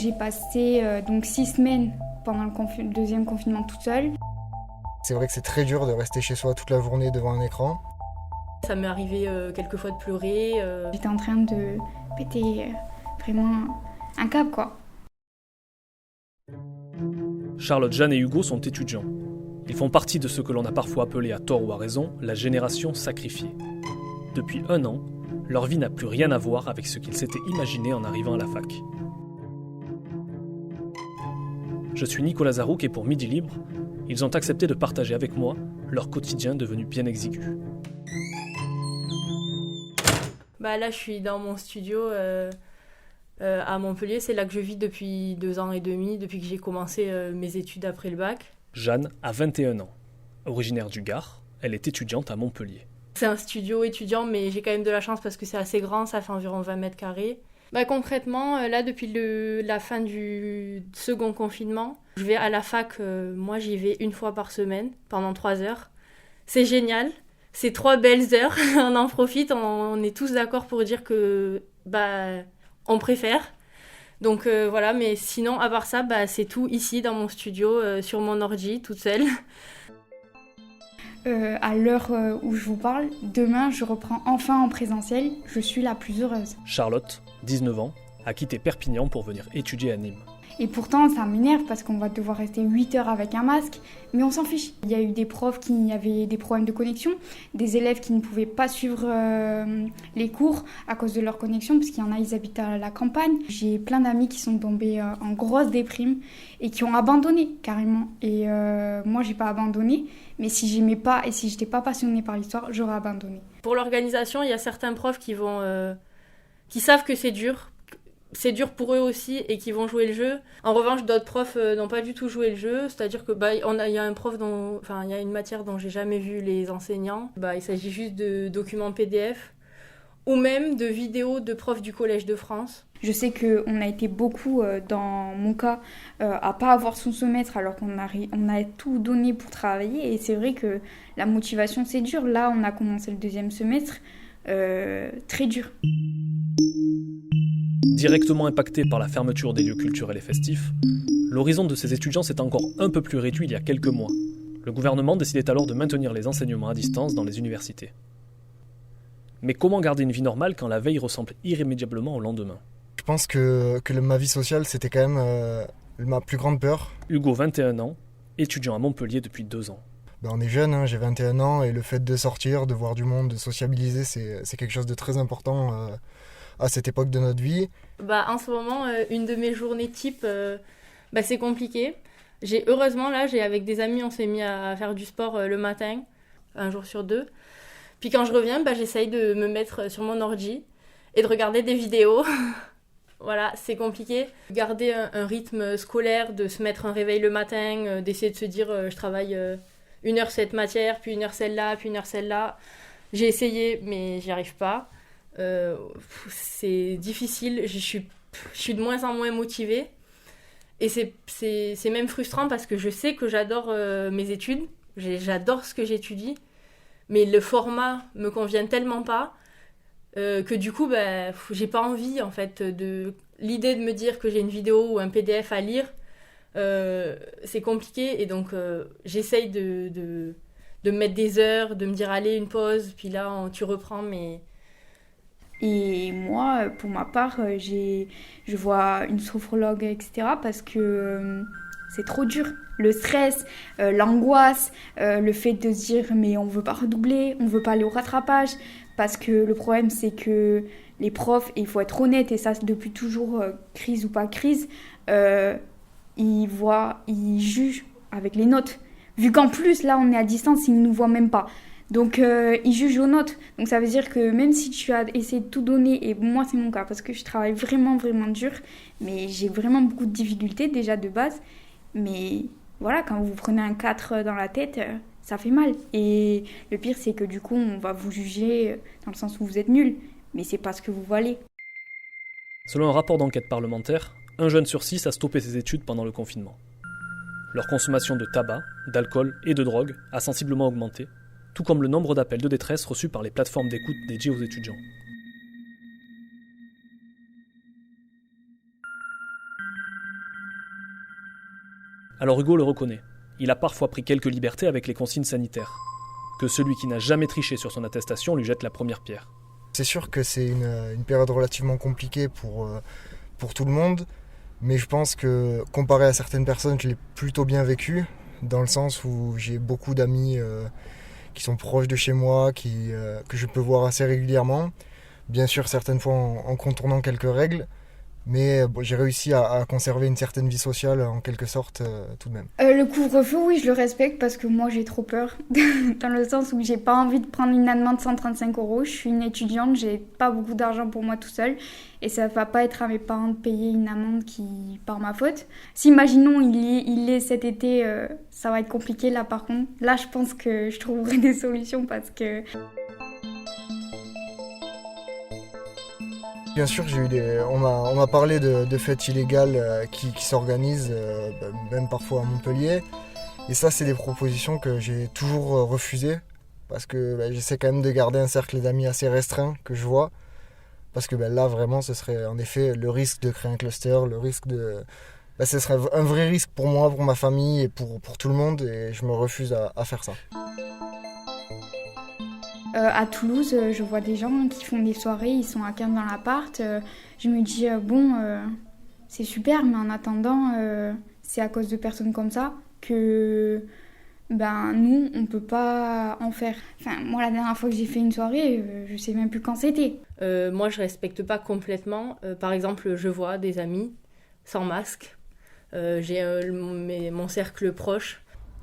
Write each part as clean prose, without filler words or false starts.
J'ai passé donc 6 semaines pendant le deuxième confinement toute seule. C'est vrai que c'est très dur de rester chez soi toute la journée devant un écran. Ça m'est arrivé quelquefois de pleurer. J'étais en train de péter vraiment un câble, quoi. Charlotte, Jeanne et Hugo sont étudiants. Ils font partie de ce que l'on a parfois appelé à tort ou à raison la génération sacrifiée. Depuis 1 an, leur vie n'a plus rien à voir avec ce qu'ils s'étaient imaginé en arrivant à la fac. Je suis Nicolas Zarouk et pour Midi Libre, ils ont accepté de partager avec moi leur quotidien devenu bien exigu. Là, je suis dans mon studio à Montpellier. C'est là que je vis depuis 2 ans et demi, depuis que j'ai commencé mes études après le bac. Jeanne a 21 ans. Originaire du Gard, elle est étudiante à Montpellier. C'est un studio étudiant, mais j'ai quand même de la chance parce que c'est assez grand, ça fait environ 20 mètres carrés. Concrètement, là, depuis la fin du second confinement, je vais à la fac. Moi, j'y vais 1 fois par semaine, pendant 3 heures. C'est génial. C'est 3 belles heures. On en profite. On est tous d'accord pour dire que on préfère. Donc voilà, mais sinon, à part ça, c'est tout ici, dans mon studio, sur mon ordi, toute seule. À l'heure où je vous parle, demain, je reprends enfin en présentiel. Je suis la plus heureuse. Charlotte, 19 ans, a quitté Perpignan pour venir étudier à Nîmes. Et pourtant, ça m'énerve parce qu'on va devoir rester 8 heures avec un masque, mais on s'en fiche. Il y a eu des profs qui avaient des problèmes de connexion, des élèves qui ne pouvaient pas suivre les cours à cause de leur connexion, parce qu'il y en a, ils habitent à la campagne. J'ai plein d'amis qui sont tombés en grosse déprime et qui ont abandonné carrément. Et moi, j'ai pas abandonné, mais si j'aimais pas et si j'étais pas passionnée par l'histoire, j'aurais abandonné. Pour l'organisation, il y a certains profs qui savent que c'est dur. C'est dur pour eux aussi et qui vont jouer le jeu. En revanche, d'autres profs n'ont pas du tout joué le jeu. C'est-à-dire que il y a un prof il y a une matière dont j'ai jamais vu les enseignants. Il s'agit juste de documents PDF ou même de vidéos de profs du Collège de France. Je sais qu'on a été beaucoup, dans mon cas, à pas avoir son semestre alors qu'on a tout donné pour travailler. Et c'est vrai que la motivation, c'est dur. Là, on a commencé le deuxième semestre, très dur. Directement impacté par la fermeture des lieux culturels et festifs, l'horizon de ces étudiants s'est encore un peu plus réduit il y a quelques mois. Le gouvernement décidait alors de maintenir les enseignements à distance dans les universités. Mais comment garder une vie normale quand la veille ressemble irrémédiablement au lendemain ? Je pense que ma vie sociale, c'était quand même ma plus grande peur. Hugo, 21 ans, étudiant à Montpellier depuis 2 ans. On est jeune, j'ai 21 ans, et le fait de sortir, de voir du monde, de sociabiliser, c'est quelque chose de très important à cette époque de notre vie. En ce moment, une de mes journées type, c'est compliqué. Heureusement, là, avec des amis, on s'est mis à faire du sport le matin, 1 jour sur 2. Puis quand je reviens, j'essaye de me mettre sur mon ordi et de regarder des vidéos. Voilà, c'est compliqué. Garder un rythme scolaire, de se mettre un réveil le matin, d'essayer de se dire je travaille 1 heure cette matière, puis 1 heure celle-là, puis 1 heure celle-là. J'ai essayé, mais j'y arrive pas. C'est difficile, je suis de moins en moins motivée et c'est même frustrant parce que je sais que j'adore mes études, j'adore ce que j'étudie, mais le format me convient tellement pas que du coup j'ai pas envie en fait l'idée de me dire que j'ai une vidéo ou un PDF à lire, c'est compliqué et donc j'essaye de me mettre des heures, de me dire allez une pause, puis là tu reprends mais... Et moi, pour ma part, je vois une sophrologue, etc. parce que c'est trop dur. Le stress, l'angoisse, le fait de se dire mais on veut pas redoubler, on veut pas aller au rattrapage. Parce que le problème, c'est que les profs, et il faut être honnête, et ça depuis toujours, crise ou pas crise, ils jugent avec les notes. Vu qu'en plus, là, on est à distance, ils ne nous voient même pas. Donc, ils jugent aux notes. Donc, ça veut dire que même si tu as essayé de tout donner, et moi, c'est mon cas, parce que je travaille vraiment, vraiment dur, mais j'ai vraiment beaucoup de difficultés, déjà de base. Mais voilà, quand vous prenez un 4 dans la tête, ça fait mal. Et le pire, c'est que du coup, on va vous juger dans le sens où vous êtes nul. Mais c'est pas ce que vous valez. Selon un rapport d'enquête parlementaire, 1 jeune sur 6 a stoppé ses études pendant le confinement. Leur consommation de tabac, d'alcool et de drogue a sensiblement augmenté, tout comme le nombre d'appels de détresse reçus par les plateformes d'écoute dédiées aux étudiants. Alors Hugo le reconnaît, il a parfois pris quelques libertés avec les consignes sanitaires. Que celui qui n'a jamais triché sur son attestation lui jette la première pierre. C'est sûr que c'est une période relativement compliquée pour tout le monde, mais je pense que comparé à certaines personnes, je l'ai plutôt bien vécu, dans le sens où j'ai beaucoup d'amis qui sont proches de chez moi, que je peux voir assez régulièrement. Bien sûr, certaines fois en contournant quelques règles, mais bon, j'ai réussi à conserver une certaine vie sociale en quelque sorte tout de même. Le couvre-feu, oui, je le respecte parce que moi j'ai trop peur. Dans le sens où j'ai pas envie de prendre une amende de 135 €. Je suis une étudiante, j'ai pas beaucoup d'argent pour moi tout seul. Et ça va pas être à mes parents de payer une amende qui par ma faute. Si imaginons il est cet été, ça va être compliqué là par contre. Là je pense que je trouverai des solutions parce que... Bien sûr, on m'a parlé de fêtes illégales qui s'organisent, même parfois à Montpellier. Et ça, c'est des propositions que j'ai toujours refusées, parce que j'essaie quand même de garder un cercle d'amis assez restreint que je vois. Parce que là, vraiment, ce serait en effet le risque de créer un cluster, le risque de... ce serait un vrai risque pour moi, pour ma famille et pour tout le monde, et je me refuse à faire ça. À Toulouse, je vois des gens qui font des soirées, ils sont à 15 dans l'appart. Je me dis, c'est super, mais en attendant, c'est à cause de personnes comme ça que nous, on peut pas en faire. Enfin, moi, la dernière fois que j'ai fait une soirée, je sais même plus quand c'était. Moi, je respecte pas complètement. Par exemple, je vois des amis sans masque. J'ai mon cercle proche.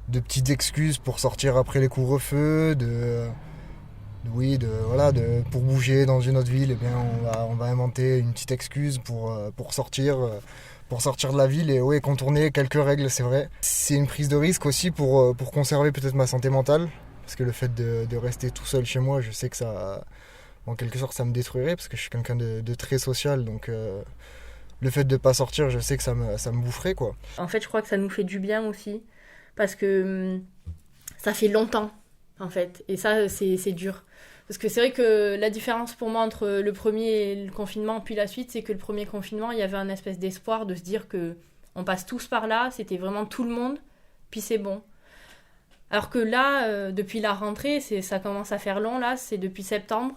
De petites excuses pour sortir après les couvre-feux, pour bouger dans une autre ville, eh bien on va inventer une petite excuse pour sortir de la ville et contourner quelques règles, c'est vrai. C'est une prise de risque aussi pour conserver peut-être ma santé mentale, parce que le fait de rester tout seul chez moi, je sais que ça, en quelque sorte, ça me détruirait, parce que je suis quelqu'un de très social, donc le fait de ne pas sortir, je sais que ça me boufferait, quoi. En fait, je crois que ça nous fait du bien aussi, parce que ça fait longtemps, en fait, et ça, c'est dur. Parce que c'est vrai que la différence pour moi entre le premier et le confinement puis la suite, c'est que le premier confinement, il y avait un espèce d'espoir de se dire que on passe tous par là, c'était vraiment tout le monde, puis c'est bon. Alors que là, depuis la rentrée, ça commence à faire long, là, c'est depuis septembre,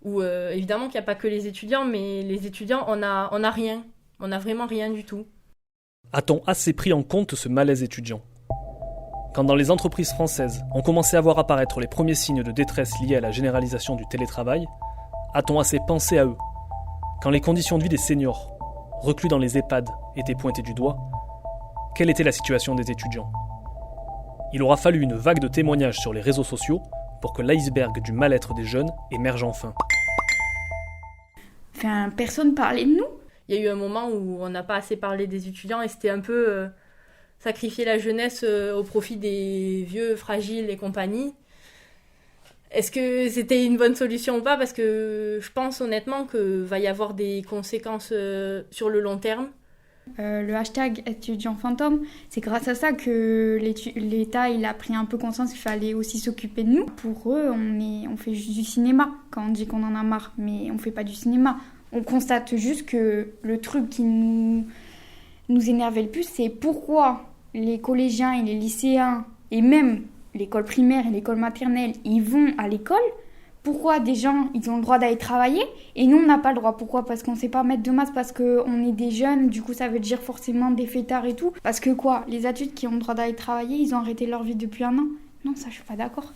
où évidemment qu'il n'y a pas que les étudiants, mais les étudiants, on a rien, on a vraiment rien du tout. A-t-on assez pris en compte ce malaise étudiant ? Quand dans les entreprises françaises, on commençait à voir apparaître les premiers signes de détresse liés à la généralisation du télétravail, a-t-on assez pensé à eux ? Quand les conditions de vie des seniors, reclus dans les EHPAD, étaient pointées du doigt, quelle était la situation des étudiants ? Il aura fallu une vague de témoignages sur les réseaux sociaux pour que l'iceberg du mal-être des jeunes émerge enfin. Enfin, personne parlait de nous. Il y a eu un moment où on n'a pas assez parlé des étudiants et c'était un peu... sacrifier la jeunesse au profit des vieux, fragiles et compagnie. Est-ce que c'était une bonne solution ou pas ? Parce que je pense honnêtement qu'il va y avoir des conséquences sur le long terme. Le hashtag étudiant fantôme, c'est grâce à ça que l'État il a pris un peu conscience qu'il fallait aussi s'occuper de nous. Pour eux, on fait juste du cinéma quand on dit qu'on en a marre, mais on fait pas du cinéma. On constate juste que le truc qui nous énervait le plus, c'est pourquoi les collégiens et les lycéens, et même l'école primaire et l'école maternelle, ils vont à l'école. Pourquoi des gens, ils ont le droit d'aller travailler et nous, on n'a pas le droit. Pourquoi ? Parce qu'on ne sait pas mettre de masque, parce qu'on est des jeunes, du coup ça veut dire forcément des fêtards et tout. Parce que quoi ? Les adultes qui ont le droit d'aller travailler, ils ont arrêté leur vie depuis 1 an ? Non, ça je suis pas d'accord.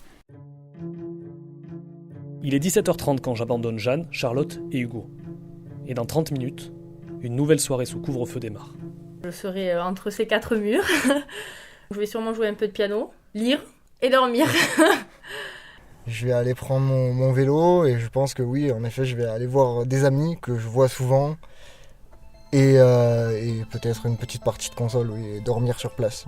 Il est 17h30 quand j'abandonne Jeanne, Charlotte et Hugo. Et dans 30 minutes, une nouvelle soirée sous couvre-feu démarre. Je serai entre ces 4 murs. Je vais sûrement jouer un peu de piano, lire et dormir. Je vais aller prendre mon vélo et je pense que oui, en effet, je vais aller voir des amis que je vois souvent et peut-être une petite partie de console, oui, et dormir sur place.